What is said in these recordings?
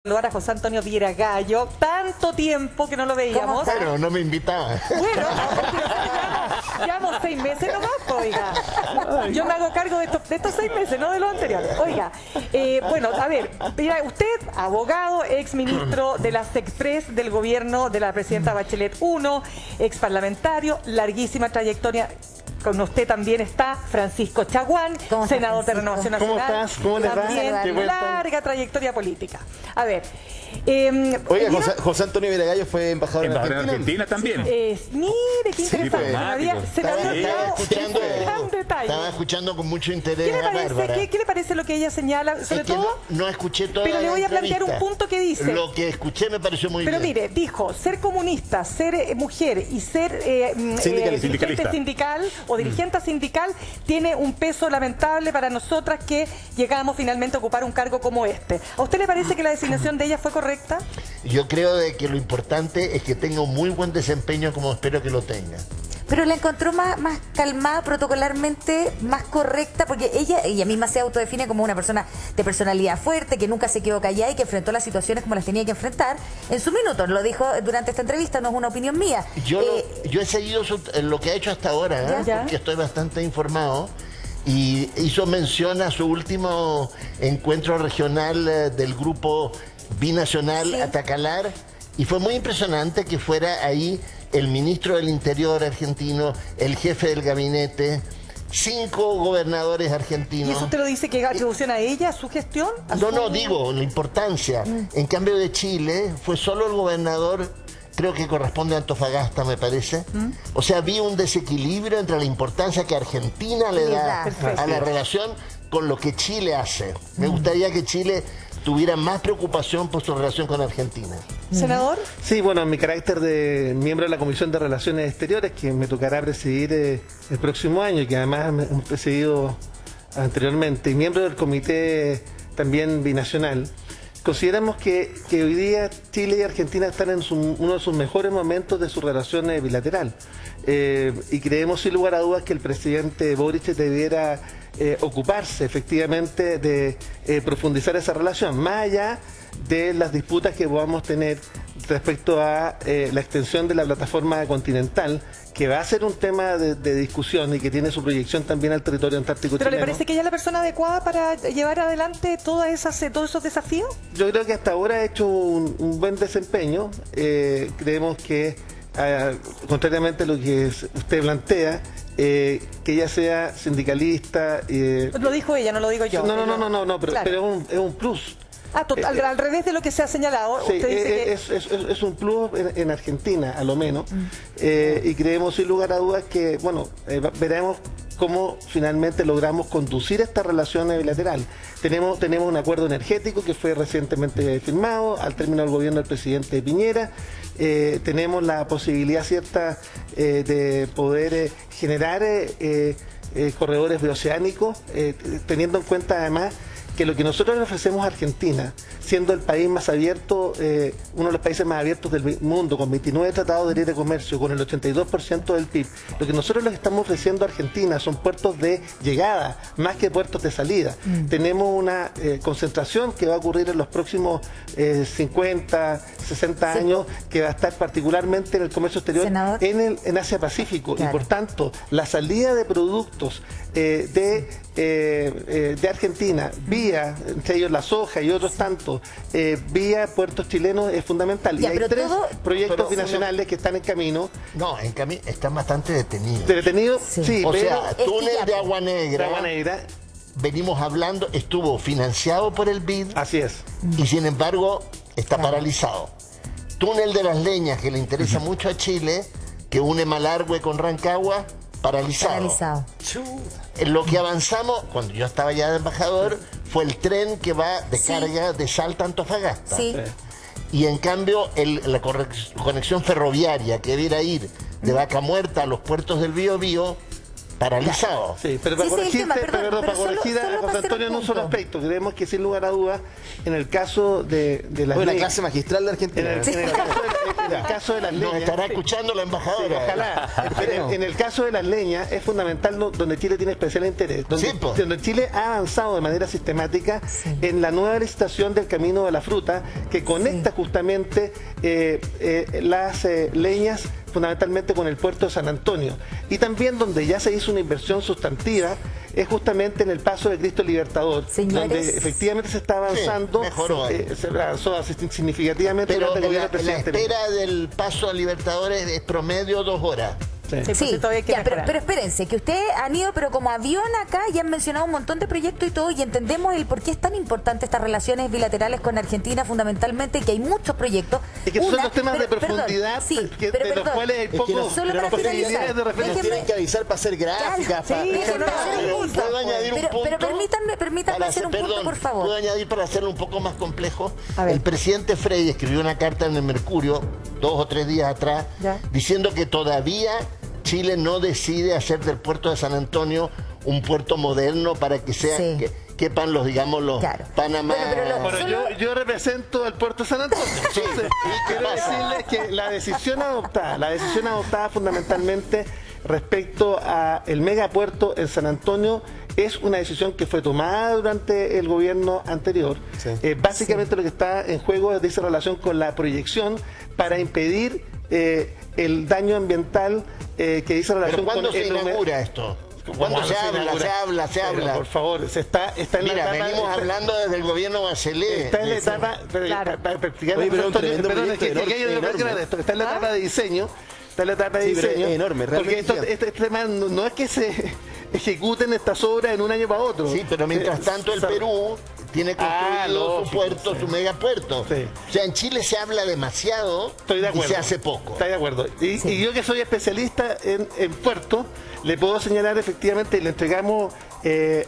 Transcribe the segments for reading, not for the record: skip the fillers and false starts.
Saludar a José Antonio Vieragallo, tanto tiempo que no lo veíamos. Pero no me invitaba. Bueno, llevamos 6 meses nomás, oiga. Yo me hago cargo de estos 6 meses, no de los anteriores. Oiga, bueno, a ver, mira, usted, abogado, ex ministro de la SECPRES del gobierno de la presidenta Bachelet I, ex parlamentario, larguísima trayectoria. Con usted también está Francisco Chaguán, senador de Renovación Nacional. ¿Cómo estás? ¿Cómo les va? También larga trayectoria política. A ver. Oiga, José Antonio Vieragallo fue embajador en Argentina también. Mire, qué interesante. Se me había olvidado un gran detalle. Estaba escuchando con mucho interés a Bárbara. ¿Qué le parece lo que ella señala? Sobre todo, no escuché todo. pero le voy a plantear un punto que dice. Lo que escuché me pareció muy bien. Pero mire, dijo, ser comunista, ser mujer y ser dirigente sindical o dirigente sindical tiene un peso lamentable para nosotras que llegamos finalmente a ocupar un cargo como este. ¿A usted le parece que la designación de ella fue correcta? Yo creo de que lo importante es que tenga un muy buen desempeño, como espero que lo tenga. Pero la encontró más calmada, protocolarmente, más correcta, porque ella misma se autodefine como una persona de personalidad fuerte, que nunca se quedó callada y que enfrentó las situaciones como las tenía que enfrentar. En su minuto, lo dijo durante esta entrevista, no es una opinión mía. Yo he seguido lo que ha hecho hasta ahora, porque estoy bastante informado, y hizo mención a su último encuentro regional del grupo binacional Atacalar, y fue muy impresionante que fuera ahí el ministro del Interior argentino, el jefe del gabinete, 5 gobernadores argentinos. ¿Y eso usted lo dice que atribución a ella, a su gestión? No, digo, la importancia. En cambio de Chile, fue solo el gobernador, creo que corresponde a Antofagasta, me parece. O sea, vi un desequilibrio entre la importancia que Argentina le da a la relación con lo que Chile hace. Me gustaría que Chile tuviera más preocupación por su relación con Argentina. ¿Senador? Sí, bueno, en mi carácter de miembro de la Comisión de Relaciones Exteriores, que me tocará presidir el próximo año, y que además me he presidido anteriormente, y miembro del Comité también binacional, consideramos que hoy día Chile y Argentina están en uno de sus mejores momentos de su relación bilateral. Y creemos sin lugar a dudas que el presidente Boric debiera ocuparse efectivamente de profundizar esa relación, más allá de las disputas que podamos tener respecto a la extensión de la plataforma continental, que va a ser un tema de discusión y que tiene su proyección también al territorio antártico chileno. ¿Pero le parece que ella es la persona adecuada para llevar adelante todos esos desafíos? Yo creo que hasta ahora ha hecho un buen desempeño. Creemos que, contrariamente a lo que usted plantea, que ella sea sindicalista. Lo dijo ella, no lo digo yo. No, pero es un plus. Al revés de lo que se ha señalado. Sí, usted dice es un plus en Argentina, a lo menos, y creemos sin lugar a dudas que, bueno, veremos cómo finalmente logramos conducir esta relación bilateral. Tenemos un acuerdo energético que fue recientemente firmado al término del gobierno del presidente Piñera. Tenemos la posibilidad cierta de poder generar corredores bioceánicos, teniendo en cuenta además que lo que nosotros le ofrecemos a Argentina, siendo el país más abierto, uno de los países más abiertos del mundo, con 29 tratados de libre comercio, con el 82% del PIB, lo que nosotros les estamos ofreciendo a Argentina son puertos de llegada, más que puertos de salida. Tenemos una concentración que va a ocurrir en los próximos 50, 60 años, que va a estar particularmente en el comercio exterior en Asia-Pacífico. Y por tanto, la salida de productos de Argentina, vía, entre ellos la soja y otros tantos, vía puertos chilenos es fundamental. Y hay 3 proyectos binacionales que están en camino. No, están bastante detenidos. ¿Detenidos? Sí, o sea, túnel de Agua Negra. Venimos hablando, estuvo financiado por el BID. Así es. Y sin embargo, está paralizado. Túnel de las Leñas, que le interesa mucho a Chile, que une Malargüe con Rancagua, paralizado. En lo que avanzamos, cuando yo estaba ya de embajador, fue el tren que va de carga de Salta a Antofagasta. Y en cambio, la conexión ferroviaria que debiera ir de Vaca Muerta a los puertos del Biobío, paralizado. Sí, pero para corregir a José Antonio en un solo aspecto, creemos que sin lugar a dudas, en el caso de las la clase magistral de Argentina. En en el caso de las Nos leñas... estará escuchando la embajadora. Ojalá. En el caso de las leñas es fundamental donde Chile tiene especial interés. Donde Chile ha avanzado de manera sistemática en la nueva licitación del Camino de la Fruta, que conecta justamente las leñas fundamentalmente con el puerto de San Antonio. Y también donde ya se hizo una inversión sustantiva es justamente en el paso de Cristo Libertador, donde efectivamente se está avanzando, se avanzó significativamente. Pero la espera del paso a Libertadores es promedio 2 horas. Sí, pero espérense, que ustedes han ido, pero como avión acá, y han mencionado un montón de proyectos y todo, y entendemos el por qué es tan importante estas relaciones bilaterales con Argentina, fundamentalmente, que hay muchos proyectos. Es que son los temas de profundidad, de los cuales hay pocos posibilidades de referencia. Tienen que avisar para hacer gráficas. ¿Puedo añadir un punto? Pero permítanme hacer un punto, por favor. ¿Puedo añadir para hacerlo un poco más complejo? El presidente Frey escribió una carta en el Mercurio 2 o 3 días atrás, diciendo que todavía Chile no decide hacer del puerto de San Antonio un puerto moderno para que sea que quepan los, digamos, los Panamá. Pero yo represento al puerto de San Antonio. Entonces, quiero decirles que la decisión adoptada fundamentalmente respecto a el megapuerto en San Antonio es una decisión que fue tomada durante el gobierno anterior. Básicamente lo que está en juego es esa relación con la proyección para impedir el daño ambiental que dice relación con... ¿Cuándo se inaugura esto? ¿Cuándo se habla? Por favor, está en la etapa... venimos hablando desde el gobierno Bachelet. Está en la etapa... Está en la etapa de diseño. Está en la etapa de diseño. Es enorme, realmente. Porque este tema no es que se ejecuten estas obras en un año para otro. Sí, pero mientras tanto el Perú tiene construido su puerto, su megapuerto. O sea, en Chile se habla demasiado y se hace poco. Estoy de acuerdo. Y yo que soy especialista en puertos, le puedo señalar efectivamente, le entregamos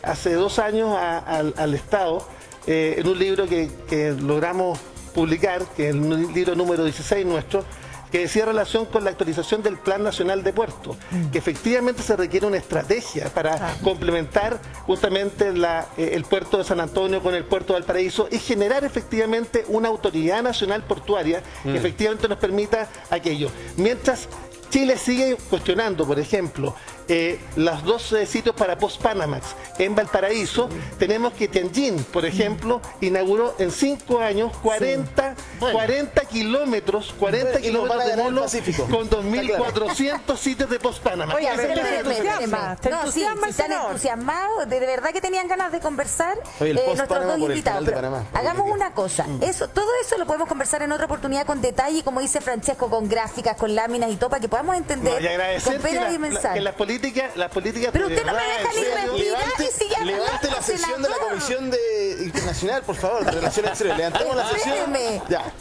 hace 2 años al Estado en un libro que logramos publicar, que es el libro número 16 nuestro, que decía relación con la actualización del Plan Nacional de Puertos, que efectivamente se requiere una estrategia para complementar justamente el puerto de San Antonio con el puerto de Valparaíso y generar efectivamente una autoridad nacional portuaria que efectivamente nos permita aquello. Mientras Chile sigue cuestionando, por ejemplo, los 2 sitios para post-Panamax en Valparaíso, tenemos que Tianjin, por ejemplo, inauguró en 5 años 40 kilómetros de molo con 2.400 sitios de post-Panamax. Oye, están entusiasmados, de verdad que tenían ganas de conversar nuestros 2 invitados. Hagamos una cosa, todo eso lo podemos conversar en otra oportunidad con detalle, como dice Francesco, con gráficas, con láminas y todo, para que podamos entender con peras y mensajes. Las políticas pero usted no me deja ni mentir y sigue hablando. Levante la sesión de la Comisión Internacional, por favor, de Relaciones Exteriores. Levantemos la sesión.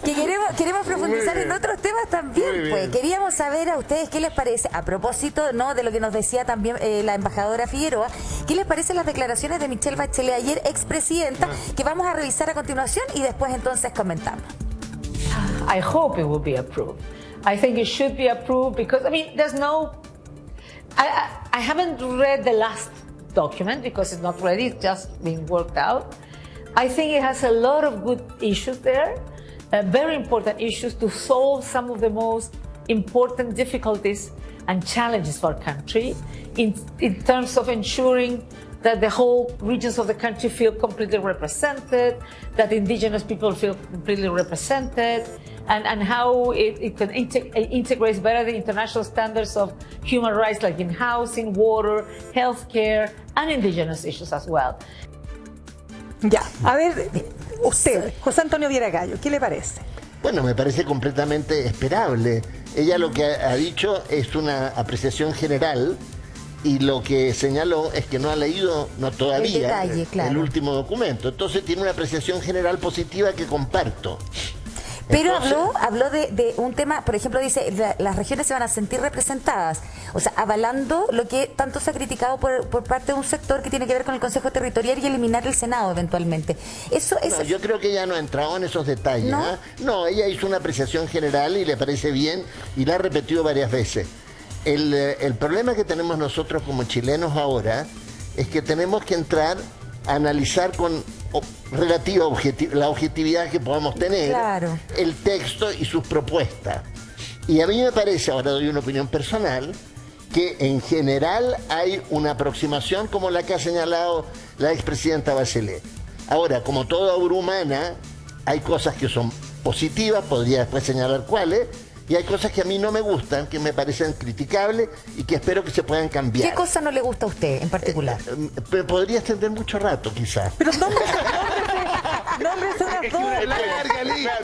Que queremos profundizar en otros temas también. Pues queríamos saber a ustedes qué les parece, a propósito de lo que nos decía también la embajadora Figueroa, qué les parecen las declaraciones de Michelle Bachelet ayer, expresidenta, que vamos a revisar a continuación y después entonces comentamos. I hope it will be approved. I think it should be approved because, I mean, there's no... I haven't read the last document because it's not ready, it's just being worked out. I think it has a lot of good issues there, very important issues to solve some of the most important difficulties and challenges for our country in terms of ensuring that the whole regions of the country feel completely represented, that indigenous people feel completely represented, and how it can integrate better the international standards of human rights, like in housing, water, healthcare, and indigenous issues as well. Ya, a ver, usted, José Antonio Viera Gallo, ¿qué le parece? Bueno, me parece completamente esperable. Ella lo que ha dicho es una apreciación general y lo que señaló es que no ha leído todavía el último documento. Entonces tiene una apreciación general positiva que comparto. Pero habló de un tema, por ejemplo, dice, las regiones se van a sentir representadas, o sea, avalando lo que tanto se ha criticado por parte de un sector que tiene que ver con el Consejo Territorial y eliminar el Senado eventualmente. No, yo creo que ella no ha entrado en esos detalles. No, ella hizo una apreciación general y le parece bien y la ha repetido varias veces. El problema que tenemos nosotros como chilenos ahora es que tenemos que entrar a analizar con relativa la objetividad que podamos tener el texto y sus propuestas. Y a mí me parece, ahora doy una opinión personal, que en general hay una aproximación como la que ha señalado la expresidenta Bachelet. Ahora, como toda obra humana, hay cosas que son positivas, podría después señalar cuáles, y hay cosas que a mí no me gustan, que me parecen criticables y que espero que se puedan cambiar. ¿Qué cosa no le gusta a usted en particular? Pero podría extender mucho rato, quizás. Pero nómbrese unas dos. Larga lista.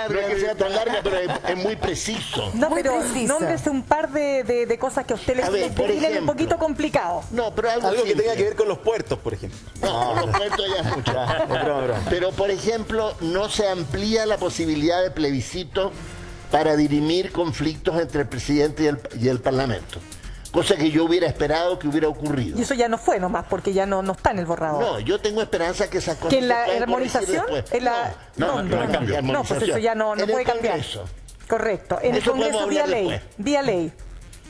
No es que sea tan larga, pero es muy preciso. No, Muy pero preciso. nómbrese un par de cosas que a usted A ver, por le un ejemplo. poquito complicado. No, pero algo Algo que simple. tenga que ver con los puertos, por ejemplo. No, los puertos ya es mucho. Es broma. Pero, por ejemplo, no se amplía la posibilidad de plebiscito para dirimir conflictos entre el presidente y el Parlamento. Cosa que yo hubiera esperado que hubiera ocurrido. Y eso ya no fue nomás, porque ya no está en el borrador. No, yo tengo esperanza que esas cosas ¿Que en la se puedan armonización? corregir después. ¿En la- no, dónde? no, cambio. No, pues eso ya no En el puede cambiar. Congreso. Correcto. En el Eso podemos Congreso vía hablar ley. después. Vía ley.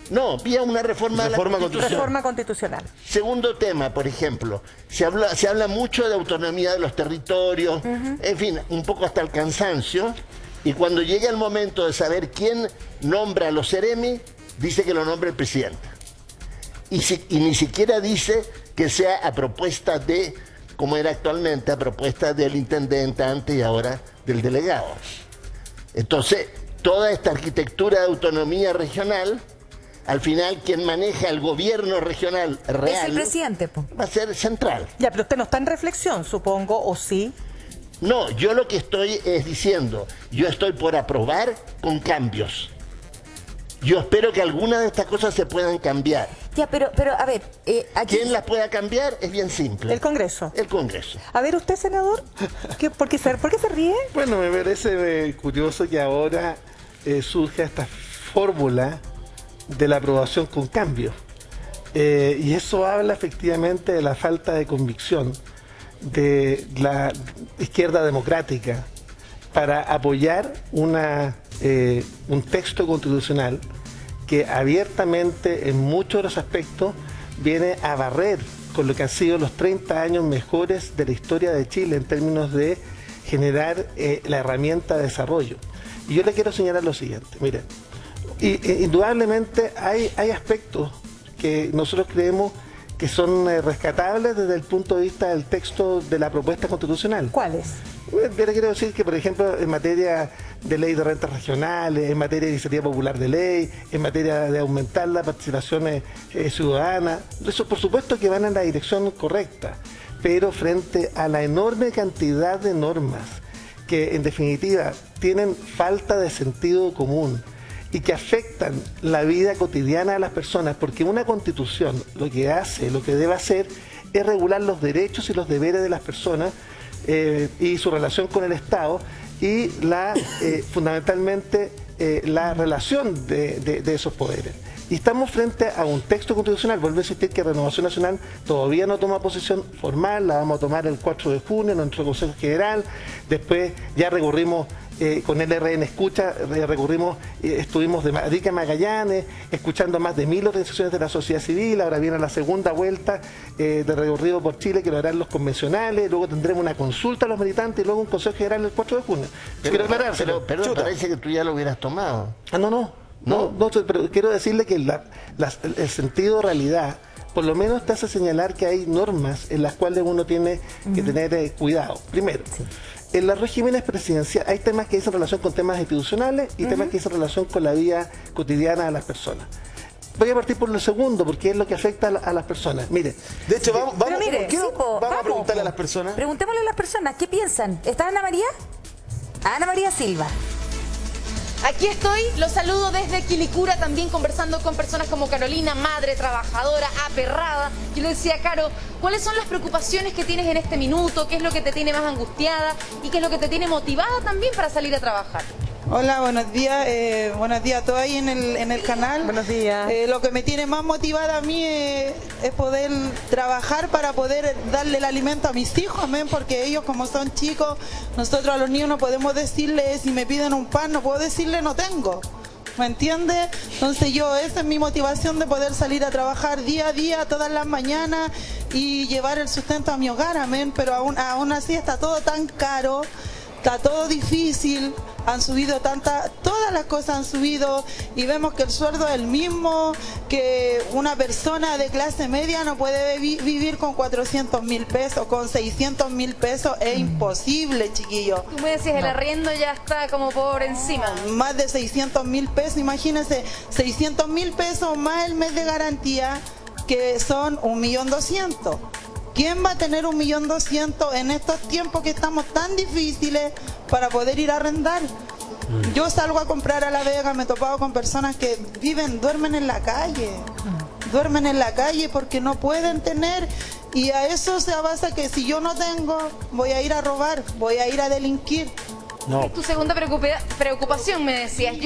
No, vía una reforma de la Reforma Constitución. Reforma constitucional. Segundo tema, por ejemplo, se habla mucho de autonomía de los territorios, en fin, un poco hasta el cansancio, y cuando llega el momento de saber quién nombra a los seremi, dice que lo nombra el presidente. Y ni siquiera dice que sea a propuesta de, como era actualmente, a propuesta del intendente antes y ahora del delegado. Entonces, toda esta arquitectura de autonomía regional, al final quien maneja el gobierno regional real Es el presidente, po. va a ser central. Ya, pero usted no está en reflexión, supongo, o sí. No, yo lo que estoy es diciendo, yo estoy por aprobar con cambios. Yo espero que algunas de estas cosas se puedan cambiar. Ya, pero a ver, aquí... ¿Quién las pueda cambiar? Es bien simple. El Congreso. El Congreso. A ver, usted, senador, ¿por qué se ríe? Bueno, me parece curioso que ahora surja esta fórmula de la aprobación con cambio. Y eso habla efectivamente de la falta de convicción de la izquierda democrática para apoyar un texto constitucional que abiertamente en muchos de los aspectos viene a barrer con lo que han sido los 30 años mejores de la historia de Chile en términos de generar la herramienta de desarrollo. Y yo le quiero señalar lo siguiente, miren, indudablemente hay aspectos que nosotros creemos que son rescatables desde el punto de vista del texto de la propuesta constitucional. ¿Cuáles? Yo le quiero decir que, por ejemplo, en materia de ley de rentas regionales, en materia de iniciativa popular de ley, en materia de aumentar la participación ciudadana, eso por supuesto que van en la dirección correcta, pero frente a la enorme cantidad de normas que en definitiva tienen falta de sentido común y que afectan la vida cotidiana de las personas, porque una constitución lo que hace, lo que debe hacer es regular los derechos y los deberes de las personas y su relación con el Estado y fundamentalmente la relación de esos poderes. Y estamos frente a un texto constitucional. Vuelvo a insistir que Renovación Nacional todavía no toma posición formal, la vamos a tomar el 4 de junio en nuestro Consejo General. Después ya recurrimos con el RN Escucha, estuvimos de Madrid a Magallanes, escuchando más de 1000 organizaciones de la sociedad civil. Ahora viene la segunda vuelta de recorrido por Chile que lo harán los convencionales. Luego tendremos una consulta a los militantes y luego un Consejo General el 4 de junio. Quiero aclarárselo. Pero parece que tú ya lo hubieras tomado. No, pero quiero decirle que el sentido de realidad por lo menos te hace señalar que hay normas en las cuales uno tiene que tener cuidado. Primero, en los regímenes presidenciales hay temas que dicen relación con temas institucionales y temas que dicen relación con la vida cotidiana de las personas. Voy a partir por lo segundo, porque es lo que afecta a las personas. Mire, De hecho, vamos Pero mire, ¿por qué no sí, po, vamos a vamos, preguntarle a po. las personas? Preguntémosle a las personas, ¿qué piensan? ¿Está Ana María? Ana María Silva. Aquí estoy, los saludo desde Quilicura, también conversando con personas como Carolina, madre, trabajadora, aperrada. Yo le decía, Caro, ¿cuáles son las preocupaciones que tienes en este minuto? ¿Qué es lo que te tiene más angustiada? ¿Y qué es lo que te tiene motivada también para salir a trabajar? Hola, buenos días a todos ahí en el canal. Buenos días. Lo que me tiene más motivada a mí es poder trabajar para poder darle el alimento a mis hijos, amén, porque ellos como son chicos, nosotros a los niños no podemos decirles, si me piden un pan, no puedo decirle no tengo. ¿Me entiendes? Entonces esa es mi motivación de poder salir a trabajar día a día, todas las mañanas y llevar el sustento a mi hogar, amén, pero aún así está todo tan caro está todo difícil, han subido todas las cosas han subido y vemos que el sueldo es el mismo, que una persona de clase media no puede vivir con 400.000 pesos, con 600.000 pesos, es imposible, chiquillo. Tú me decías, el arriendo ya está como por encima. Más de 600.000 pesos, imagínense, 600.000 pesos más el mes de garantía, que son 1.200.000. ¿Quién va a tener 1.200.000 en estos tiempos que estamos tan difíciles para poder ir a arrendar? Yo salgo a comprar a La Vega, me he topado con personas que duermen en la calle. Duermen en la calle porque no pueden tener, y a eso se basa que si yo no tengo, voy a ir a robar, voy a ir a delinquir. No. Tu segunda preocupación, me decías.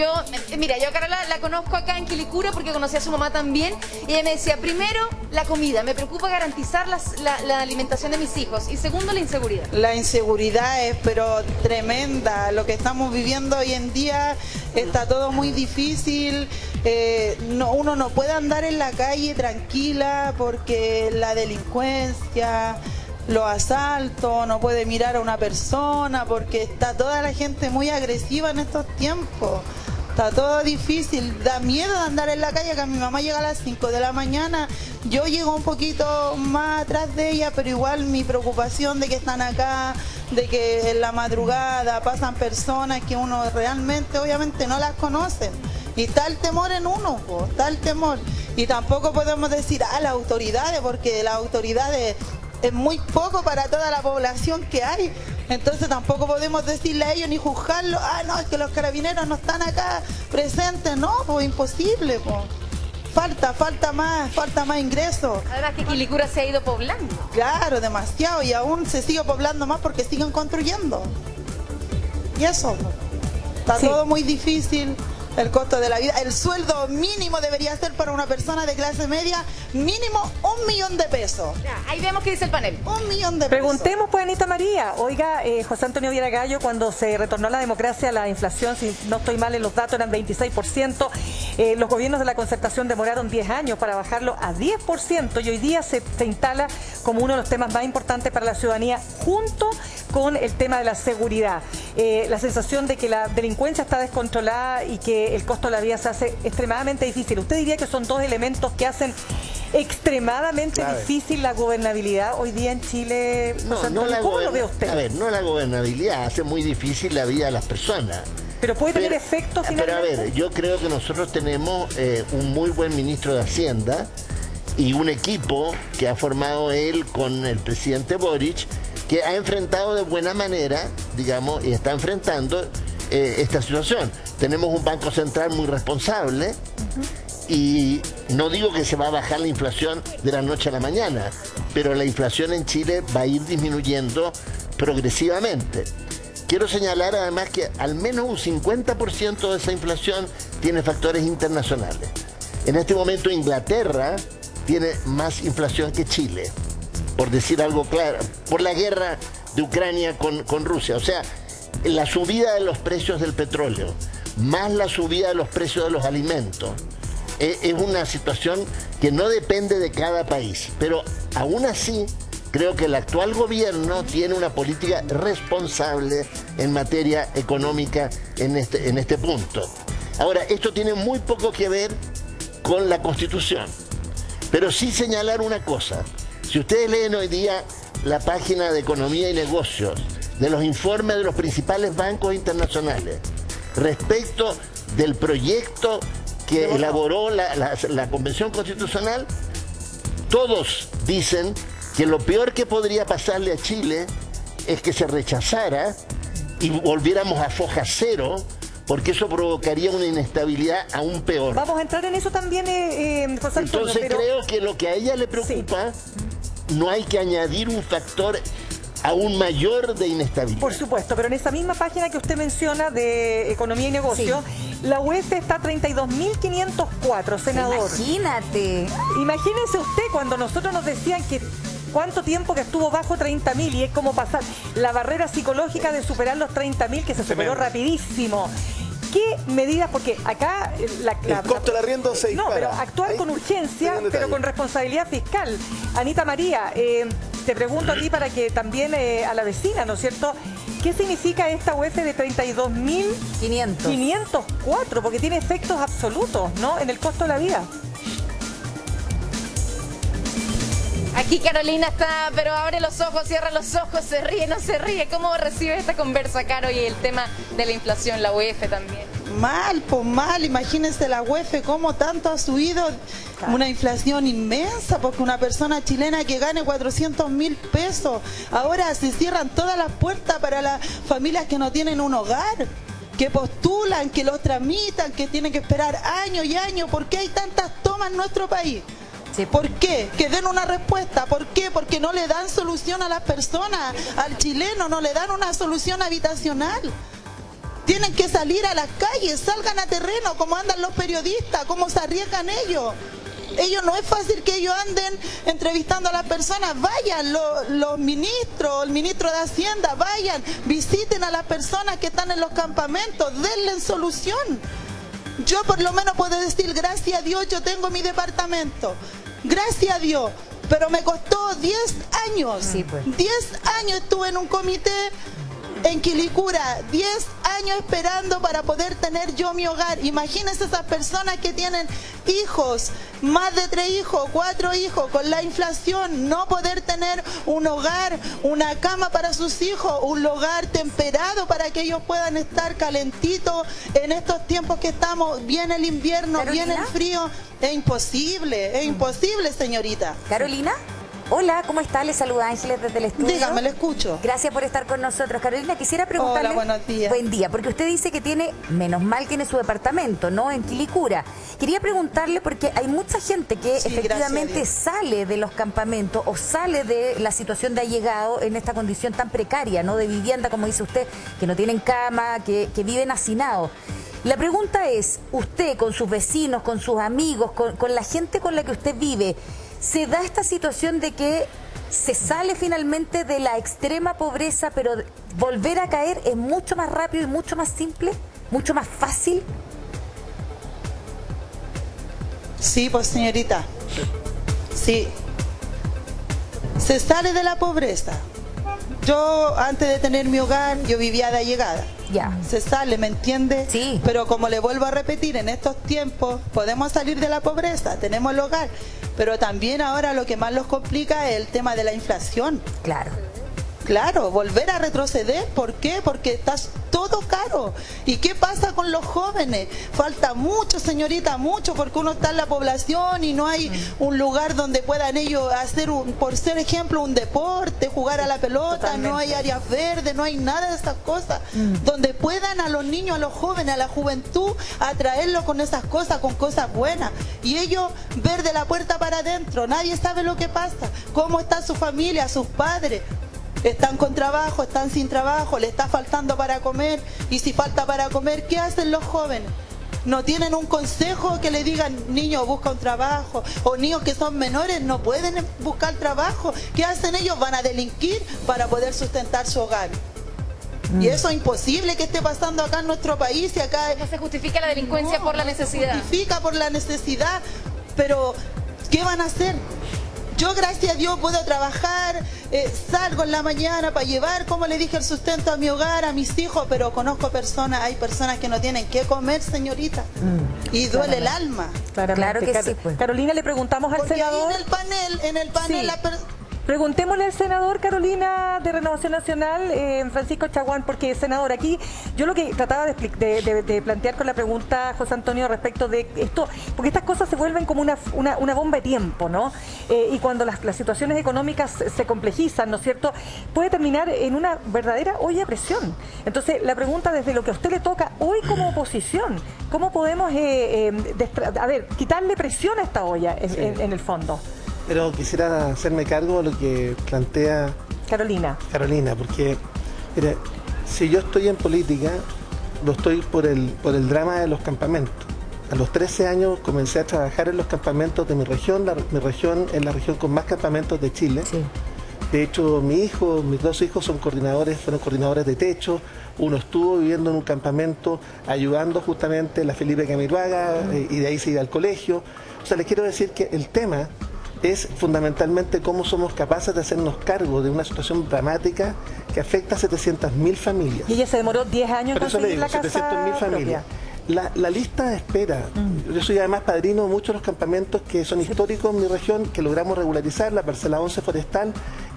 Mira, yo a Carola la conozco acá en Quilicura porque conocí a su mamá también. Y ella me decía, primero, la comida. Me preocupa garantizar la alimentación de mis hijos. Y segundo, la inseguridad. La inseguridad es pero tremenda. Lo que estamos viviendo hoy en día está todo muy difícil. Uno no puede andar en la calle tranquila porque la delincuencia, los asaltos, no puede mirar a una persona porque está toda la gente muy agresiva en estos tiempos. Está todo difícil, da miedo de andar en la calle, que mi mamá llega a las 5 de la mañana, yo llego un poquito más atrás de ella, pero igual mi preocupación de que están acá, de que en la madrugada pasan personas que uno realmente, obviamente no las conoce. Y está el temor en uno, está el temor. Y tampoco podemos decir, las autoridades, porque las autoridades es muy poco para toda la población que hay, entonces tampoco podemos decirle a ellos ni juzgarlos, no, es que los carabineros no están acá presentes, no, pues imposible, pues. Falta más ingresos. Ahora que Quilicura se ha ido poblando. Claro, demasiado, y aún se sigue poblando más porque siguen construyendo. Y eso, está todo muy difícil. El costo de la vida, el sueldo mínimo debería ser para una persona de clase media, mínimo 1.000.000 de pesos. Ya, ahí vemos qué dice el panel. 1.000.000 de pesos. Preguntemos pues a Anita María. Oiga, José Antonio Viera Gallo, cuando se retornó a la democracia, la inflación, si no estoy mal en los datos, eran 26%. Los gobiernos de la concertación demoraron 10 años para bajarlo a 10%, y hoy día se instala como uno de los temas más importantes para la ciudadanía, junto con el tema de la seguridad. La sensación de que la delincuencia está descontrolada y que el costo de la vida se hace extremadamente difícil. ¿Usted diría que son dos elementos que hacen extremadamente difícil la gobernabilidad hoy día en Chile? ¿Cómo lo ve usted? A ver, no la gobernabilidad, hace muy difícil la vida de las personas. Pero puede tener efectos finalmente. Pero a ver, yo creo que nosotros tenemos un muy buen ministro de Hacienda y un equipo que ha formado él con el presidente Boric, que ha enfrentado de buena manera, digamos, y está enfrentando esta situación. Tenemos un Banco Central muy responsable y no digo que se va a bajar la inflación de la noche a la mañana, pero la inflación en Chile va a ir disminuyendo progresivamente. Quiero señalar además que al menos un 50% de esa inflación tiene factores internacionales. En este momento Inglaterra tiene más inflación que Chile, por decir algo claro, por la guerra de Ucrania con Rusia. O sea, la subida de los precios del petróleo, más la subida de los precios de los alimentos, es una situación que no depende de cada país. Pero aún así, creo que el actual gobierno tiene una política responsable en materia económica en este punto. Ahora, esto tiene muy poco que ver con la Constitución, pero sí señalar una cosa. Si ustedes leen hoy día la página de Economía y Negocios de los informes de los principales bancos internacionales respecto del proyecto que elaboró la Convención Constitucional, todos dicen que lo peor que podría pasarle a Chile es que se rechazara y volviéramos a foja cero, porque eso provocaría una inestabilidad aún peor. Vamos a entrar en eso también, José Antonio. Entonces creo que lo que a ella le preocupa, no hay que añadir un factor aún mayor de inestabilidad. Por supuesto, pero en esa misma página que usted menciona de Economía y Negocio, la UEF está a 32.504, senador. Imagínate. Imagínese usted cuando nosotros nos decían que cuánto tiempo que estuvo bajo 30.000, y es como pasar la barrera psicológica de superar los 30.000, que se superó rapidísimo. ¿Qué medidas? Porque acá el costo del arriendo se dispara. No, pero actuar con urgencia, pero con responsabilidad fiscal. Anita María, te pregunto a ti para que también a la vecina, ¿no es cierto? ¿Qué significa esta UF de 32.504? Porque tiene efectos absolutos, ¿no? En el costo de la vida. Aquí Carolina está, pero abre los ojos, cierra los ojos, se ríe, no se ríe. ¿Cómo recibe esta conversa, Caro, y el tema de la inflación, la UF también? Mal, pues mal. Imagínense la UF, cómo tanto ha subido. Una inflación inmensa, porque una persona chilena que gane 400.000 pesos, ahora se cierran todas las puertas para las familias que no tienen un hogar, que postulan, que los tramitan, que tienen que esperar años y años. ¿Por qué hay tantas tomas en nuestro país? ¿Por qué? Que den una respuesta. ¿Por qué? Porque no le dan solución a las personas, al chileno, no le dan una solución habitacional. Tienen que salir a las calles, salgan a terreno, como andan los periodistas, cómo se arriesgan ellos. Ellos no es fácil que ellos anden entrevistando a las personas. Vayan los ministros, el ministro de Hacienda, vayan, visiten a las personas que están en los campamentos, denle solución. Yo por lo menos puedo decir, gracias a Dios, yo tengo mi departamento. Gracias a Dios. Pero me costó 10 años. Sí, pues. 10 años estuve en un comité en Quilicura, 10 años esperando para poder tener yo mi hogar. Imagínense esas personas que tienen hijos, más de 3 hijos, 4 hijos, con la inflación, no poder tener un hogar, una cama para sus hijos, un hogar temperado para que ellos puedan estar calentitos en estos tiempos que estamos. Viene el invierno, ¿Carolina? viene el frío. Es imposible, señorita. ¿Carolina? Hola, ¿cómo está? Le saluda Ángeles desde el estudio. Dígame, le escucho. Gracias por estar con nosotros. Carolina, quisiera preguntarle... Hola, buenos días. Buen día, porque usted dice que tiene, menos mal tiene su departamento, ¿no? En Quilicura. Quería preguntarle, porque hay mucha gente que Sí, efectivamente sale de los campamentos o sale de la situación de allegado en esta condición tan precaria, ¿no? De vivienda, como dice usted, que no tienen cama, que viven hacinados. La pregunta es, usted con sus vecinos, con sus amigos, con la gente con la que usted vive, ¿se da esta situación de que se sale finalmente de la extrema pobreza, pero volver a caer es mucho más rápido y mucho más simple, mucho más fácil? Sí, pues señorita. Sí. Se sale de la pobreza. Yo, antes de tener mi hogar, yo vivía de allegada. Ya. Se sale, ¿me entiende? Sí. Pero como le vuelvo a repetir, en estos tiempos podemos salir de la pobreza, tenemos el hogar. Pero también ahora lo que más nos complica es el tema de la inflación. Claro. Claro, volver a retroceder. ¿Por qué? Porque está todo caro. ¿Y qué pasa con los jóvenes? Falta mucho, señorita, mucho, porque uno está en la población y no hay un lugar donde puedan ellos hacer, por ser ejemplo, un deporte, jugar a la pelota. Totalmente. No hay áreas verdes, no hay nada de esas cosas. Donde puedan a los niños, a los jóvenes, a la juventud, atraerlos con esas cosas, con cosas buenas. Y ellos ver de la puerta para adentro. Nadie sabe lo que pasa. ¿Cómo está su familia, sus padres? Están con trabajo, están sin trabajo, le está faltando para comer. Y si falta para comer, ¿qué hacen los jóvenes? No tienen un consejo que le digan, niño, busca un trabajo. O niños que son menores no pueden buscar trabajo. ¿Qué hacen ellos? Van a delinquir para poder sustentar su hogar. Y eso es imposible que esté pasando acá en nuestro país. Y acá No se justifica la delincuencia por la necesidad. Se justifica por la necesidad. Pero, ¿qué van a hacer? Yo, gracias a Dios, puedo trabajar, salgo en la mañana para llevar, como le dije, el sustento a mi hogar, a mis hijos, pero conozco personas, hay personas que no tienen qué comer, señorita, y duele el alma. Claro que sí, pues. Carolina, le preguntamos al Porque senador... ahí en el panel, Sí. Preguntémosle al senador, Carolina, de Renovación Nacional, Francisco Chaguán, porque, senador, aquí yo lo que trataba de plantear con la pregunta, José Antonio, respecto de esto, porque estas cosas se vuelven como una bomba de tiempo, ¿no? Y cuando las situaciones económicas se complejizan, ¿no es cierto?, puede terminar en una verdadera olla de presión. Entonces, la pregunta desde lo que a usted le toca hoy como oposición, ¿cómo podemos, quitarle presión a esta olla en el fondo? Pero quisiera hacerme cargo de lo que plantea Carolina, porque mire, si yo estoy en política, lo estoy por el drama de los campamentos. A los 13 años comencé a trabajar en los campamentos de mi región. Mi región es la región con más campamentos de Chile. Sí. De hecho, mis 2 hijos fueron coordinadores de techo. Uno estuvo viviendo en un campamento ayudando justamente a la Felipe Camiroaga y de ahí se iba al colegio. O sea, les quiero decir que el tema es fundamentalmente cómo somos capaces de hacernos cargo de una situación dramática que afecta a 700.000 familias. Y ella se demoró 10 años en Por eso le conseguir digo, la casa 700.000 familias. propia. La lista de espera, yo soy además padrino de muchos de los campamentos que son históricos en mi región, que logramos regularizar, la parcela 11 forestal,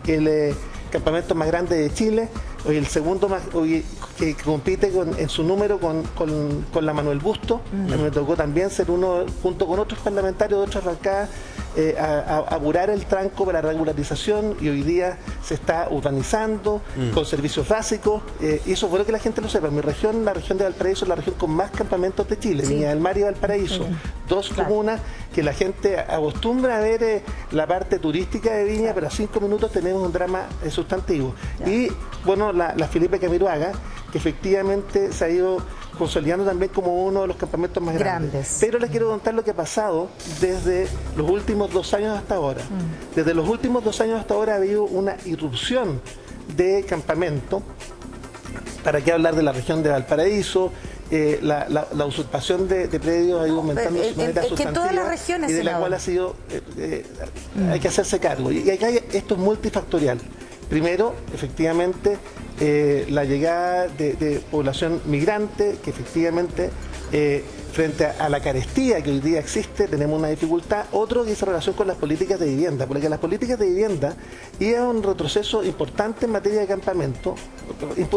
el campamento más grande de Chile, hoy el segundo más, hoy, que compite en su número con la Manuel Busto. Me tocó también ser uno, junto con otros parlamentarios de otras bancadas, apurar el tranco para la regularización, y hoy día se está urbanizando con servicios básicos, y eso es bueno que la gente lo sepa. Mi región, la región de Valparaíso, es la región con más campamentos de Chile, Viña del Mar y Valparaíso, dos comunas que la gente acostumbra a ver la parte turística de Viña, pero a 5 minutos tenemos un drama sustantivo. Y bueno, la Felipe Camiroaga, que efectivamente se ha ido consolidando también como uno de los campamentos más grandes. Pero les quiero contar lo que ha pasado desde los últimos 2 años hasta ahora. Desde los últimos 2 años hasta ahora ha habido una irrupción de campamento. ¿Para qué hablar de la región de Valparaíso? La usurpación de predios ha ido aumentando de manera sustantiva, en todas las regiones, y de la cual ha sido hay que hacerse cargo. Y acá esto es multifactorial. Primero, efectivamente, la llegada de población migrante, que efectivamente frente a la carestía que hoy día existe, tenemos una dificultad. Otro que dice relación con las políticas de vivienda, porque las políticas de vivienda iban un retroceso importante en materia de campamento,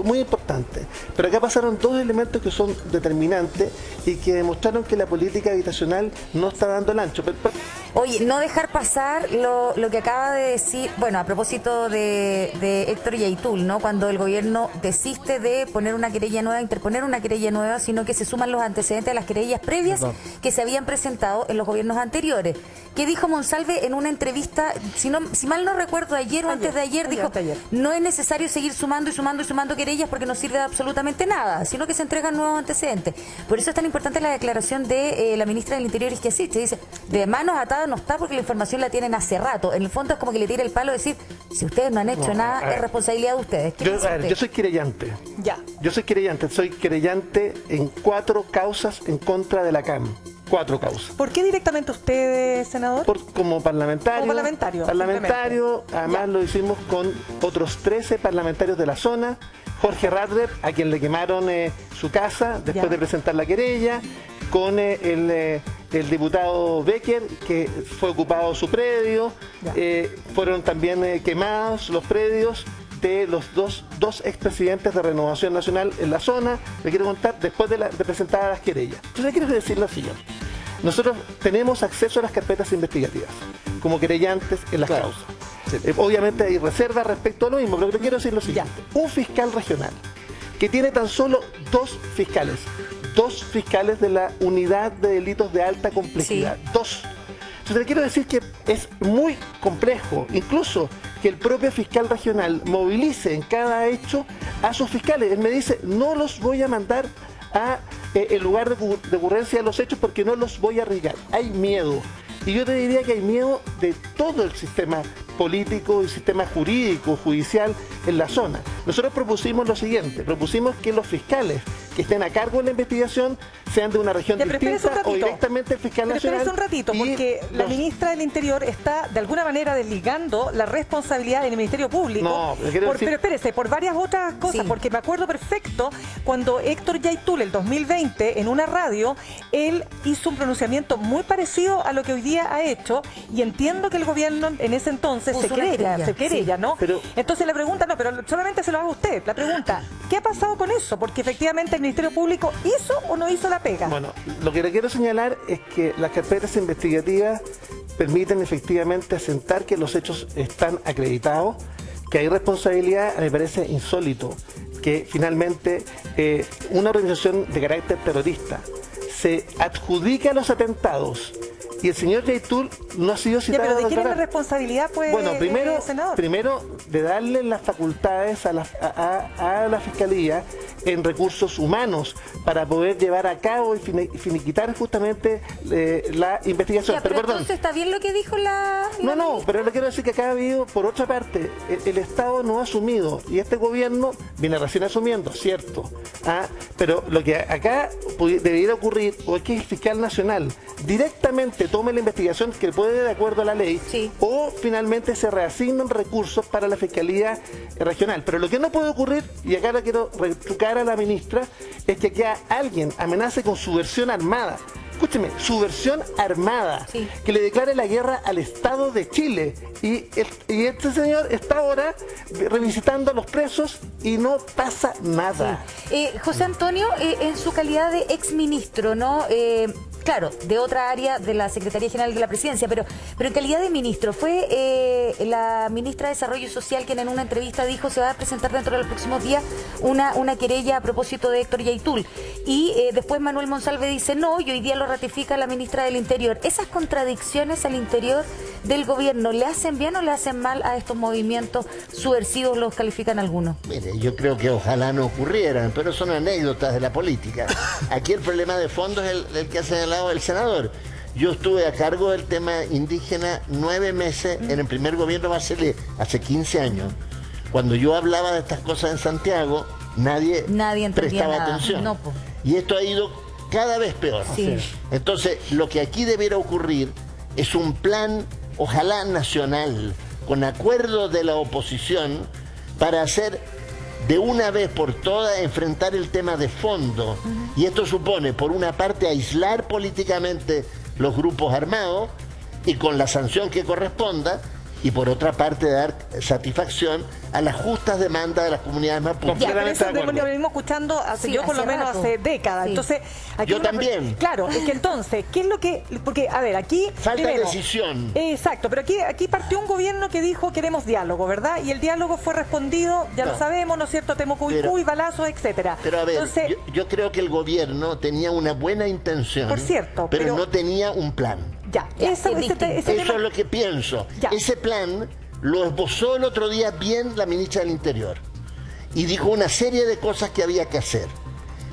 muy importante. Pero acá pasaron 2 elementos que son determinantes y que demostraron que la política habitacional no está dando el ancho. Oye, no dejar pasar lo que acaba de decir, bueno, a propósito de Héctor Yaitul, ¿no? Cuando el gobierno desiste de poner una querella nueva, interponer una querella nueva, sino que se suman los antecedentes a las querellas previas que se habían presentado en los gobiernos anteriores. ¿Qué dijo Monsalve en una entrevista, si mal no recuerdo, ayer o antes de ayer, dijo, no es necesario seguir sumando y sumando y sumando querellas porque no sirve de absolutamente nada, sino que se entregan nuevos antecedentes? Por eso es tan importante la declaración de la ministra del Interior, Isquia Siche. Dice, de manos atadas no está porque la información la tienen hace rato. En el fondo es como que le tira el palo decir, si ustedes no han hecho nada, es responsabilidad de ustedes. Yo soy querellante. Yo soy querellante en 4 causas en contra de la CAM. 4 causas. ¿Por qué directamente usted, senador? Como parlamentario. Además lo hicimos con otros 13 parlamentarios de la zona. Jorge Radler, a quien le quemaron su casa después de presentar la querella, con el diputado Becker, que fue ocupado su predio. Fueron también quemados los predios de los dos expresidentes de Renovación Nacional en la zona. Le quiero contar, después de presentar las querellas. Entonces le quiero decir lo siguiente. Nosotros tenemos acceso a las carpetas investigativas como querellantes en las causas. Obviamente hay reservas respecto a lo mismo, pero le quiero decir lo siguiente. Un fiscal regional que tiene tan solo 2 fiscales de la unidad de delitos de alta complejidad. 2. Entonces le quiero decir que es muy complejo, incluso que el propio fiscal regional movilice en cada hecho a sus fiscales. Él me dice, no los voy a mandar a el lugar de ocurrencia de los hechos porque no los voy a arriesgar. Hay miedo. Y yo te diría que hay miedo de todo el sistema político, el sistema jurídico, judicial en la zona. Nosotros propusimos lo siguiente, propusimos que los fiscales que estén a cargo de la investigación sean de una región distinta o directamente el fiscal nacional. Espérese un ratito, porque la ministra del Interior está de alguna manera desligando la responsabilidad del Ministerio Público. Pero espérese, por varias otras cosas, porque me acuerdo perfecto cuando Héctor Yaitul, el 2020, en una radio, él hizo un pronunciamiento muy parecido a lo que hoy día ha hecho, y entiendo que el gobierno en ese entonces se querella, ¿no? Entonces la pregunta, no, pero solamente se lo haga usted, la pregunta, ¿qué ha pasado con eso? Porque efectivamente el Ministerio Público hizo o no hizo la pega. Bueno, lo que le quiero señalar es que las carpetas investigativas permiten efectivamente asentar que los hechos están acreditados, que hay responsabilidad. Me parece insólito que finalmente una organización de carácter terrorista se adjudica los atentados y el señor Yaitul no ha sido citado. ¿Pero de quién es la responsabilidad, pues, bueno, senador? Primero de darle las facultades a la Fiscalía en recursos humanos para poder llevar a cabo y finiquitar justamente la investigación. Pero entonces está bien lo que dijo la No, pero le quiero decir que acá ha habido, por otra parte, el Estado no ha asumido, y este gobierno viene recién asumiendo, cierto. Pero lo que acá debería ocurrir o es que el fiscal nacional directamente tome la investigación que puede de acuerdo a la ley, sí, o finalmente se reasignan recursos para la Fiscalía Regional. Pero lo que no puede ocurrir, y acá la quiero retrucar a la ministra, es que aquí alguien amenace con subversión armada. Escúcheme, subversión armada, sí, que le declare la guerra al Estado de Chile. Y este señor está ahora revisitando a los presos y no pasa nada. Sí. José Antonio, en su calidad de exministro, ¿no? Claro, de otra área de la Secretaría General de la Presidencia, pero en calidad de ministro, fue la ministra de Desarrollo Social quien en una entrevista dijo se va a presentar dentro de los próximos días una querella a propósito de Héctor Yaitul. Y después Manuel Monsalve dice no, y hoy día lo ratifica la ministra del Interior. ¿Esas contradicciones al interior del gobierno le hacen bien o le hacen mal a estos movimientos subversivos, los califican algunos? Mire, yo creo que ojalá no ocurrieran, pero son anécdotas de la política. Aquí el problema de fondo es el que ha señalado el senador. Yo estuve a cargo del tema indígena 9 meses en el primer gobierno de Bachelet, hace 15 años. Cuando yo hablaba de estas cosas en Santiago, nadie prestaba nada. atención. No, y esto ha ido cada vez peor. Sí. Entonces, lo que aquí debiera ocurrir es un plan, ojalá nacional, con acuerdo de la oposición, para hacer de una vez por todas, enfrentar el tema de fondo. Y esto supone, por una parte, aislar políticamente los grupos armados y con la sanción que corresponda, y por otra parte dar satisfacción a las justas demandas de las comunidades mapuches. Ya, pero eso lo venimos escuchando yo por lo menos hace décadas. Sí. Entonces, aquí yo también. Claro, es que entonces, ¿qué es lo que...? Porque, a ver, aquí... Falta decisión. Exacto, pero aquí partió un gobierno que dijo queremos diálogo, ¿verdad? Y el diálogo fue respondido, ya lo sabemos, ¿no es cierto? Temucuicú, balazos, etcétera. Pero a ver, entonces, yo creo que el gobierno tenía una buena intención. Por cierto. Pero no tenía un plan. Ya, eso es lo que pienso. Ya. Ese plan lo esbozó el otro día bien la ministra del Interior y dijo una serie de cosas que había que hacer.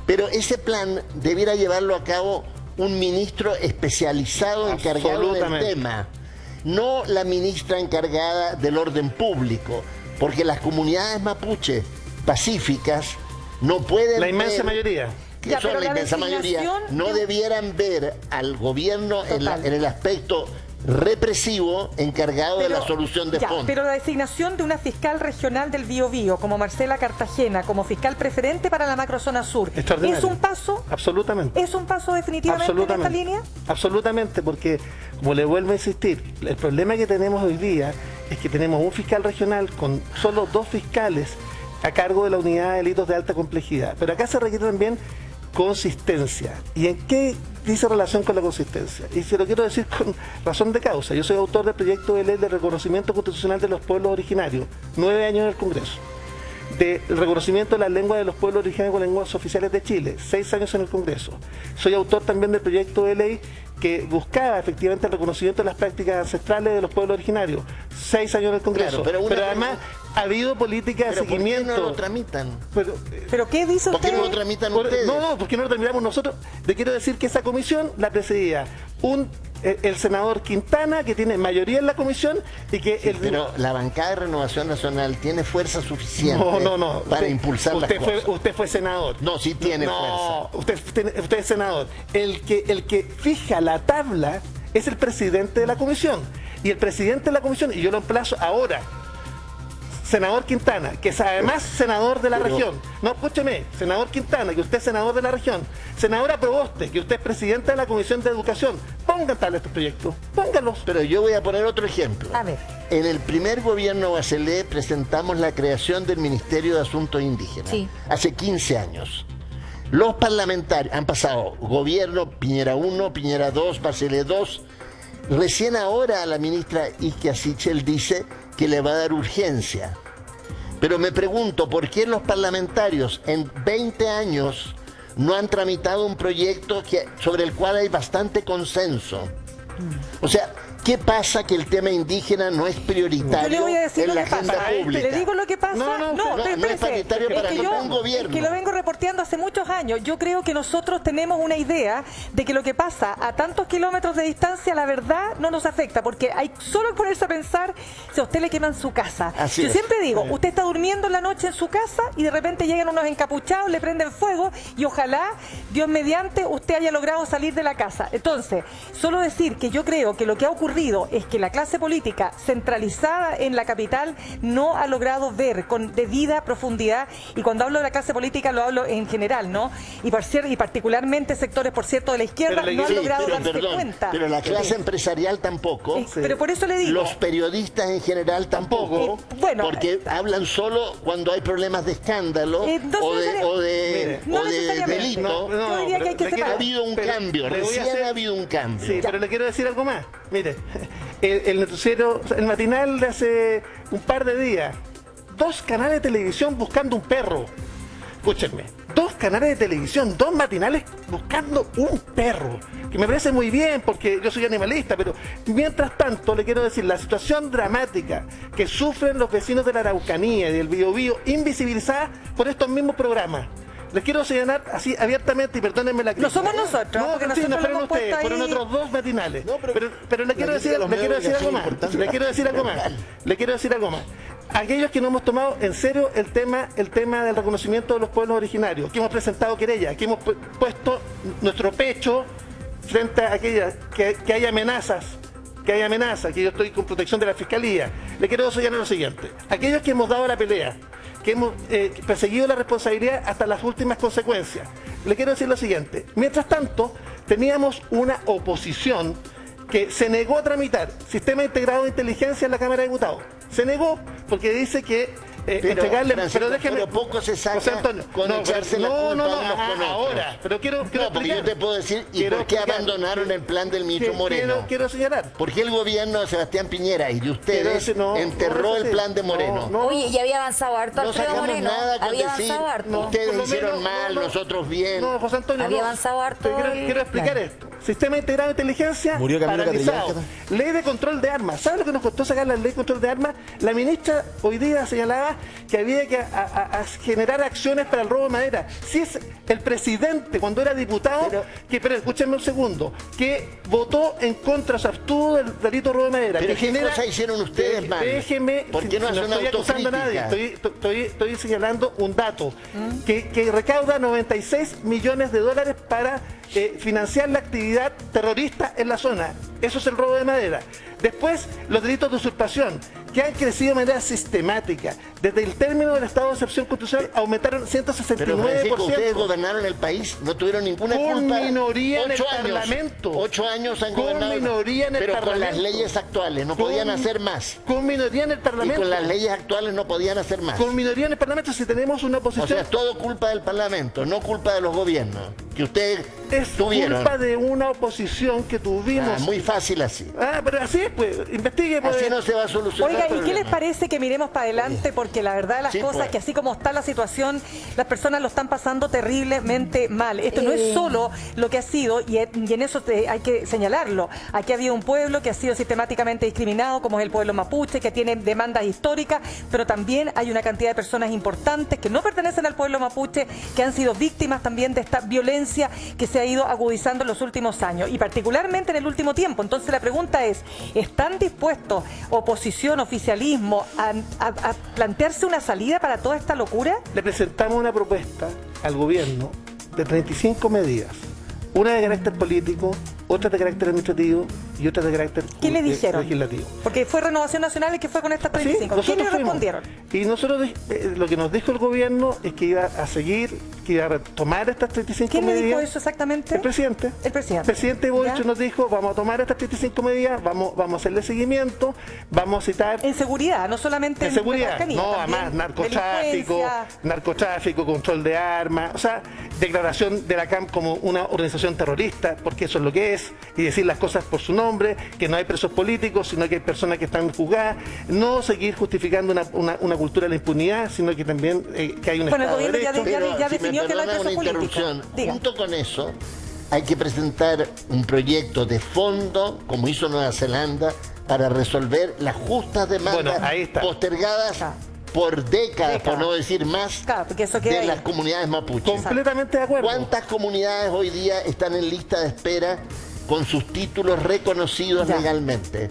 Pero ese plan debiera llevarlo a cabo un ministro especializado encargado del tema, no la ministra encargada del orden público, porque las comunidades mapuche pacíficas no pueden... La inmensa mayoría. Que son la inmensa mayoría, no debieran ver al gobierno en el aspecto represivo encargado de la solución de fondo. Pero la designación de una fiscal regional del Biobío, como Marcela Cartagena, como fiscal preferente para la macrozona sur, ¿es un paso? Absolutamente. ¿Es un paso definitivamente en esta línea? Absolutamente, porque, como le vuelvo a insistir, el problema que tenemos hoy día es que tenemos un fiscal regional con solo 2 fiscales a cargo de la unidad de delitos de alta complejidad. Pero acá se requiere también consistencia. ¿Y en qué dice relación con la consistencia? Y se lo quiero decir con razón de causa. Yo soy autor del proyecto de ley de reconocimiento constitucional de los pueblos originarios, 9 años en el Congreso. Del reconocimiento de las lenguas de los pueblos originarios como lenguas oficiales de Chile, 6 años en el Congreso. Soy autor también del proyecto de ley que buscaba efectivamente el reconocimiento de las prácticas ancestrales de los pueblos originarios, 6 años en el Congreso. Claro, pero además ha habido políticas de seguimiento. ¿Por qué no lo tramitan? ¿Pero qué dice usted? ¿Por qué no lo tramitan ustedes? No, ¿por qué no lo tramitamos nosotros? Le quiero decir que esa comisión la presidía el senador Quintana, que tiene mayoría en la comisión, y que pero la bancada de Renovación Nacional tiene fuerza suficiente para impulsar las cosas. Usted fue senador. No, sí tiene fuerza. Usted es senador. El que fija la tabla es el presidente de la comisión. Y el presidente de la comisión, y yo lo emplazo ahora, senador Quintana, que es además senador de la región. No, escúcheme, senador Quintana, que usted es senador de la región. Senadora Proboste, que usted es presidenta de la Comisión de Educación. Pongan tal estos proyectos, pónganlos. Pero yo voy a poner otro ejemplo. A ver. En el primer gobierno Bachelet presentamos la creación del Ministerio de Asuntos Indígenas. Sí. Hace 15 años. Los parlamentarios han pasado gobierno Piñera 1, Piñera 2, Bachelet 2. Recién ahora la ministra Isquia Sichel dice que le va a dar urgencia. Pero me pregunto, ¿por qué los parlamentarios en 20 años no han tramitado un proyecto sobre el cual hay bastante consenso? O sea, ¿Qué pasa que el tema indígena no es prioritario Yo le voy a decir en lo la que agenda pasa. pública? Le digo lo que pasa. No es prioritario para ningún gobierno. Es que lo vengo reporteando hace muchos años. Yo creo que nosotros tenemos una idea de que lo que pasa a tantos kilómetros de distancia, la verdad, no nos afecta, porque hay solo ponerse a pensar si a usted le queman su casa. Así Yo es. siempre digo, usted está durmiendo en la noche en su casa y de repente llegan unos encapuchados, le prenden fuego y ojalá, Dios mediante, usted haya logrado salir de la casa. Entonces, solo decir que yo creo que lo que ha ocurrido es que la clase política centralizada en la capital no ha logrado ver con debida profundidad, y cuando hablo de la clase política lo hablo en general, ¿no? Y particularmente sectores, por cierto, de la izquierda no han logrado darse cuenta. Pero la clase empresarial tampoco. Pero por eso le digo. Los periodistas en general tampoco. Bueno, porque hablan solo cuando hay problemas de escándalo o de delito. Yo diría que hay que separar. Ha habido un cambio, recién ha habido un cambio. Sí, pero le quiero decir algo más. Mire, el noticiero, el matinal de hace un par de días, 2 canales de televisión buscando un perro. Escúchenme, 2 canales de televisión, 2 matinales buscando un perro, que me parece muy bien porque yo soy animalista, pero mientras tanto le quiero decir la situación dramática que sufren los vecinos de la Araucanía y del Biobío, invisibilizada por estos mismos programas. Les quiero señalar así abiertamente, y perdónenme la crítica. No somos nosotros, porque sí, nosotros no lo fueron hemos puesto ustedes, fueron ahí. otros 2 matinales. Pero le quiero decir algo más. Le quiero decir algo más. Aquellos que no hemos tomado en serio el tema del reconocimiento de los pueblos originarios, que hemos presentado querella, que hemos puesto nuestro pecho frente a aquellas que hay amenazas, que yo estoy con protección de la Fiscalía. Le quiero señalar lo siguiente. Aquellos que hemos dado la pelea, que hemos perseguido la responsabilidad hasta las últimas consecuencias. Le quiero decir lo siguiente. Mientras tanto, teníamos una oposición que se negó a tramitar Sistema Integrado de Inteligencia en la Cámara de Diputados. Se negó porque dice que entregarle... Pero poco se saca con echarse la culpa unos con ahora, otros. pero quiero porque yo te puedo decir, ¿y por qué abandonaron el plan del ministro Moreno? Quiero señalar. Porque el gobierno de Sebastián Piñera y de ustedes enterró el plan de Moreno. Oye, y había avanzado harto Alfredo Moreno. Nada con había decir, avanzado harto. ustedes hicieron mal, nosotros bien. No, José Antonio, había avanzado harto. Quiero explicar esto. Sistema Integrado de Inteligencia paralizado. Ley de control de armas. ¿Sabe lo que nos costó sacar la ley de control de armas? La ministra hoy día señalaba que había que generar acciones para el robo de madera. Si es el presidente, cuando era diputado, pero escúchenme un segundo, que votó en contra, se abstuvo del delito de robo de madera. Pero ¿qué cosa hicieron ustedes mal? Déjeme, ¿por qué no hacen estoy acusando a nadie, estoy señalando un dato, que recauda 96 millones de dólares para financiar la actividad terrorista en la zona. Eso es el robo de madera. Después, los delitos de usurpación, que han crecido de manera sistemática. Desde el término del estado de excepción constitucional aumentaron 169%. Pero Francisco, ustedes gobernaron el país, no tuvieron ninguna culpa. Con minoría en el Parlamento. 8 años han gobernado. Con minoría en el Parlamento. Pero con las leyes actuales no podían hacer más. Con minoría en el Parlamento. Y con las leyes actuales no podían hacer más. Con minoría en el Parlamento si tenemos una oposición. O sea, es todo culpa del Parlamento, no culpa de los gobiernos que ustedes tuvieron. Es culpa de una oposición que tuvimos. Muy fácil así. Pero así es, pues, investigue. Pues. Así no se va a solucionar. Oiga, ¿y qué les parece que miremos para adelante? Porque la verdad de las cosas es que así como está la situación, las personas lo están pasando terriblemente mal. Esto no es solo lo que ha sido, y en eso hay que señalarlo. Aquí ha habido un pueblo que ha sido sistemáticamente discriminado, como es el pueblo mapuche, que tiene demandas históricas, pero también hay una cantidad de personas importantes que no pertenecen al pueblo mapuche, que han sido víctimas también de esta violencia que se ha ido agudizando en los últimos años, y particularmente en el último tiempo. Entonces la pregunta es, ¿están dispuestos oposición, oficialismo, a plantearse una salida para toda esta locura? Le presentamos una propuesta al gobierno de 35 medidas. Una de carácter político, otra de carácter administrativo y otra de carácter ¿qué le dijeron? Legislativo. Porque fue Renovación Nacional el que fue con estas 35. Sí, ¿qué le respondieron? Y nosotros lo que nos dijo el gobierno es que iba a seguir, que iba a retomar estas 35 medidas. ¿Quién le dijo eso exactamente? El presidente. El presidente. El presidente Boric nos dijo, vamos a tomar estas 35 medidas, vamos a hacerle seguimiento, vamos a citar... En seguridad, no solamente en seguridad. No, además, narcotráfico, control de armas, o sea, declaración de la CAM como una organización terrorista, porque eso es lo que es, y decir las cosas por su nombre, que no hay presos políticos, sino que hay personas que están juzgadas, no seguir justificando una cultura de la impunidad, sino que también que hay un Estado de Derecho. Ya definió que no hay presos políticos. Junto con eso, hay que presentar un proyecto de fondo, como hizo Nueva Zelanda, para resolver las justas demandas postergadas por décadas, por no decir más, porque eso queda de ahí. las comunidades mapuches. Completamente de acuerdo. ¿Cuántas comunidades hoy día están en lista de espera con sus títulos reconocidos legalmente?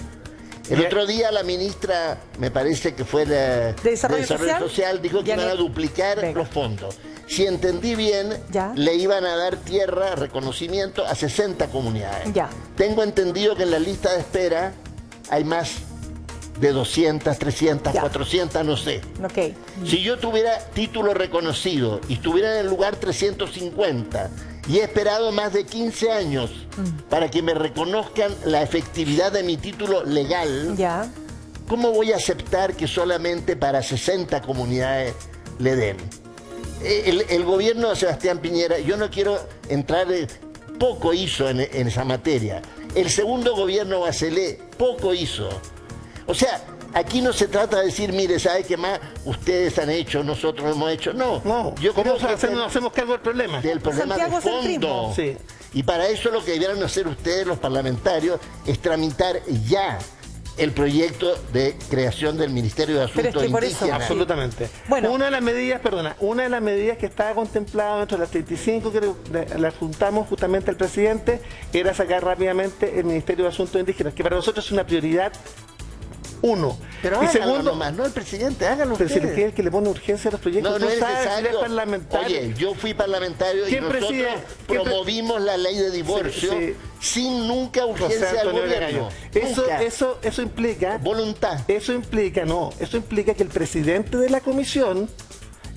El otro día la ministra, me parece que fue de Desarrollo Social, dijo que iban a duplicar los fondos. Si entendí bien, le iban a dar tierra, reconocimiento a 60 comunidades. Tengo entendido que en la lista de espera hay más de 200, 300, 400, no sé. Si yo tuviera título reconocido y estuviera en el lugar 350 y he esperado más de 15 años para que me reconozcan la efectividad de mi título legal, ¿cómo voy a aceptar que solamente para 60 comunidades le den? El gobierno de Sebastián Piñera, yo no quiero entrar, poco hizo en esa materia. El segundo gobierno Bachelet poco hizo. O sea, aquí no se trata de decir, mire, ¿sabe qué más ustedes han hecho, nosotros no hemos hecho? No, yo creo que nos hacemos cargo del problema. Del problema de fondo. Sí. Y para eso lo que debieran hacer ustedes, los parlamentarios, es tramitar ya el proyecto de creación del Ministerio de Asuntos Indígenas. Absolutamente. Bueno, una de las medidas que estaba contemplada dentro de las 35 que le juntamos justamente al presidente era sacar rápidamente el Ministerio de Asuntos Indígenas, que para nosotros es una prioridad. Uno. Pero y segundo, nomás, no el presidente, hágalo pero ustedes. si es el que le pone urgencia a los proyectos, no es necesario. Es parlamentario. Oye, yo fui parlamentario y nosotros promovimos la ley de divorcio sin nunca urgencia al gobierno. Eso implica voluntad. Eso implica que el presidente de la comisión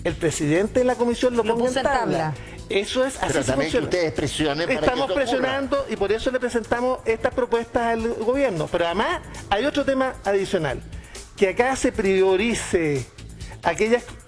lo ponga en tabla. Eso es así. Pero también que ustedes presionen para Estamos que presionando y por eso le presentamos estas propuestas al gobierno. Pero además hay otro tema adicional, que acá se priorice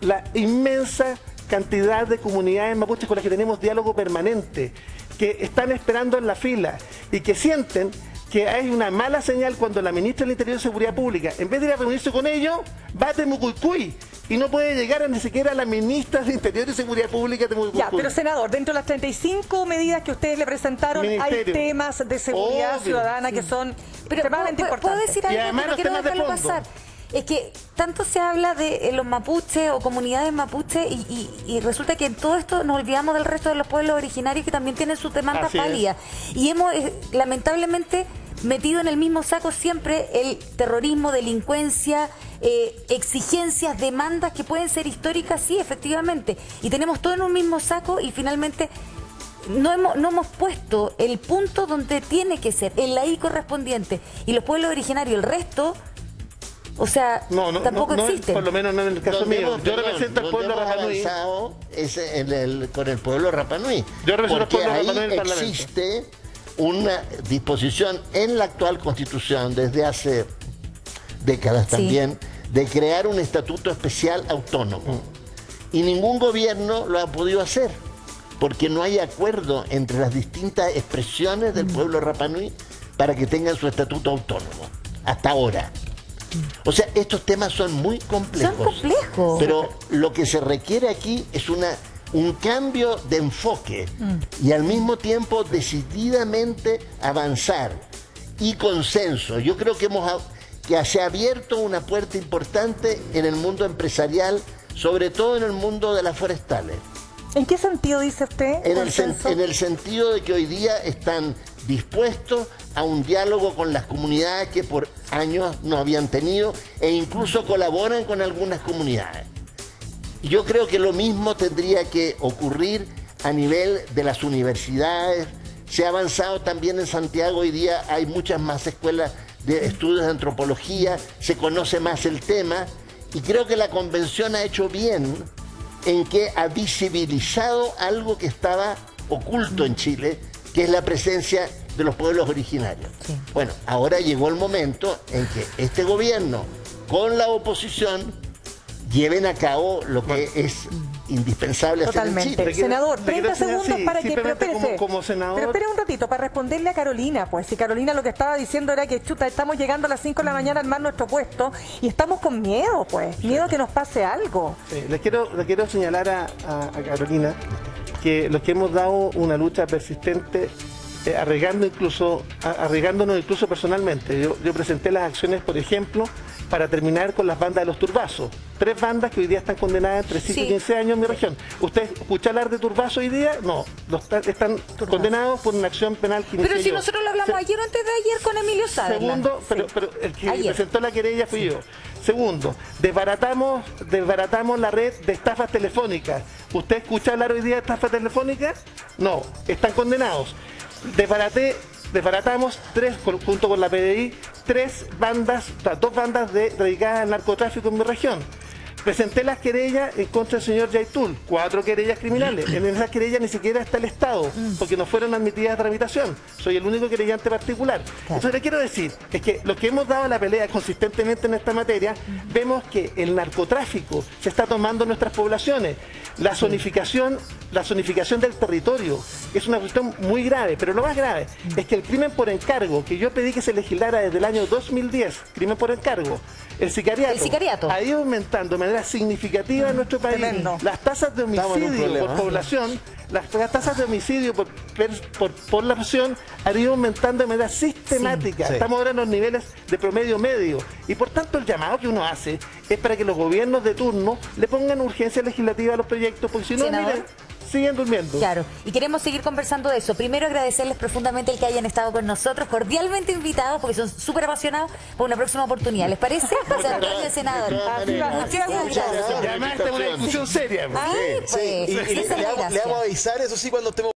la inmensa cantidad de comunidades mapuches con las que tenemos diálogo permanente, que están esperando en la fila y que sienten que hay una mala señal cuando la ministra del Interior y Seguridad Pública, en vez de ir a reunirse con ellos, va a Temucuicui y no puede llegar ni siquiera a la ministra del Interior y Seguridad Pública de Temucuicui. Ya, pero senador, dentro de las 35 medidas que ustedes le presentaron, hay temas de seguridad ciudadana que son extremadamente importantes. ¿Puedo decir algo? Y además los temas de fondo. Pasar. Es que tanto se habla de los mapuches o comunidades mapuches y resulta que en todo esto nos olvidamos del resto de los pueblos originarios que también tienen sus demandas válidas. Y hemos lamentablemente metido en el mismo saco siempre el terrorismo, delincuencia, exigencias, demandas que pueden ser históricas, sí, efectivamente. Y tenemos todo en un mismo saco y finalmente no hemos puesto el punto donde tiene que ser, en la I correspondiente. Y los pueblos originarios, el resto... O sea, tampoco existe. Por lo menos no en el caso mío. Yo represento al pueblo Rapanui. Es con el pueblo Rapanui. Yo represento porque al pueblo Rapanui en el existe una disposición en la actual Constitución, desde hace décadas también, de crear un estatuto especial autónomo. Y ningún gobierno lo ha podido hacer, porque no hay acuerdo entre las distintas expresiones del pueblo Rapanui para que tengan su estatuto autónomo, hasta ahora. O sea, estos temas son muy complejos. Son complejos. Pero lo que se requiere aquí es un cambio de enfoque y al mismo tiempo decididamente avanzar y consenso. Yo creo que se ha abierto una puerta importante en el mundo empresarial, sobre todo en el mundo de las forestales. ¿En qué sentido dice usted? En el sentido de que hoy día están dispuestos a un diálogo con las comunidades que por años no habían tenido e incluso colaboran con algunas comunidades. Yo creo que lo mismo tendría que ocurrir a nivel de las universidades. Se ha avanzado también en Santiago, hoy día hay muchas más escuelas de estudios de antropología, se conoce más el tema y creo que la convención ha hecho bien en que ha visibilizado algo que estaba oculto en Chile, que es la presencia de los pueblos originarios. Sí. Bueno, ahora llegó el momento en que este gobierno, con la oposición, lleven a cabo lo que es indispensable hacer en Chile. Senador, 30 segundos para que... Pero espérese, como senador... pero espere un ratito, para responderle a Carolina, pues si Carolina lo que estaba diciendo era que, chuta, estamos llegando a las 5 de la mañana a armar nuestro puesto y estamos con miedo, pues, miedo a que nos pase algo. Sí, le quiero señalar a Carolina que hemos dado una lucha persistente, arriesgándonos incluso personalmente. Yo presenté las acciones, por ejemplo, para terminar con las bandas de los turbazos. 3 bandas que hoy día están condenadas entre 5 y 15 años en mi región. ¿Usted escucha hablar de turbazos hoy día? No, están condenados por una acción penal que Pero si yo. nosotros lo hablamos ayer o antes de ayer con Emilio Saavedra. Segundo, pero el que Ayer. presentó la querella fui yo. Segundo, desbaratamos la red de estafas telefónicas. ¿Usted escucha hablar hoy día de estafas telefónicas? No, están condenados. Desbaratamos junto con la PDI, 2 bandas dedicadas al narcotráfico en mi región. Presenté las querellas en contra del señor Yaitul, 4 querellas criminales. En esas querellas ni siquiera está el Estado, porque no fueron admitidas a tramitación. Soy el único querellante particular. Entonces le quiero decir, es que los que hemos dado la pelea consistentemente en esta materia, vemos que el narcotráfico se está tomando en nuestras poblaciones. La zonificación del territorio es una cuestión muy grave, pero lo más grave es que el crimen por encargo, que yo pedí que se legislara desde el año 2010, crimen por encargo, el sicariato ha ido aumentando de manera significativa en nuestro país. Tremendo. Las tasas de homicidio por población, las tasas de homicidio por población han ido aumentando de manera sistemática. Estamos ahora en los niveles de promedio medio. Y por tanto el llamado que uno hace es para que los gobiernos de turno le pongan urgencia legislativa a los proyectos, porque si no, miren, siguen durmiendo. Claro, y queremos seguir conversando de eso. Primero agradecerles profundamente el que hayan estado con nosotros, cordialmente invitados, porque son súper apasionados por una próxima oportunidad. ¿Les parece? José Antonio, senador. Y además esta es una discusión seria. Ay, pues, Y le vamos a avisar, eso sí, cuando estemos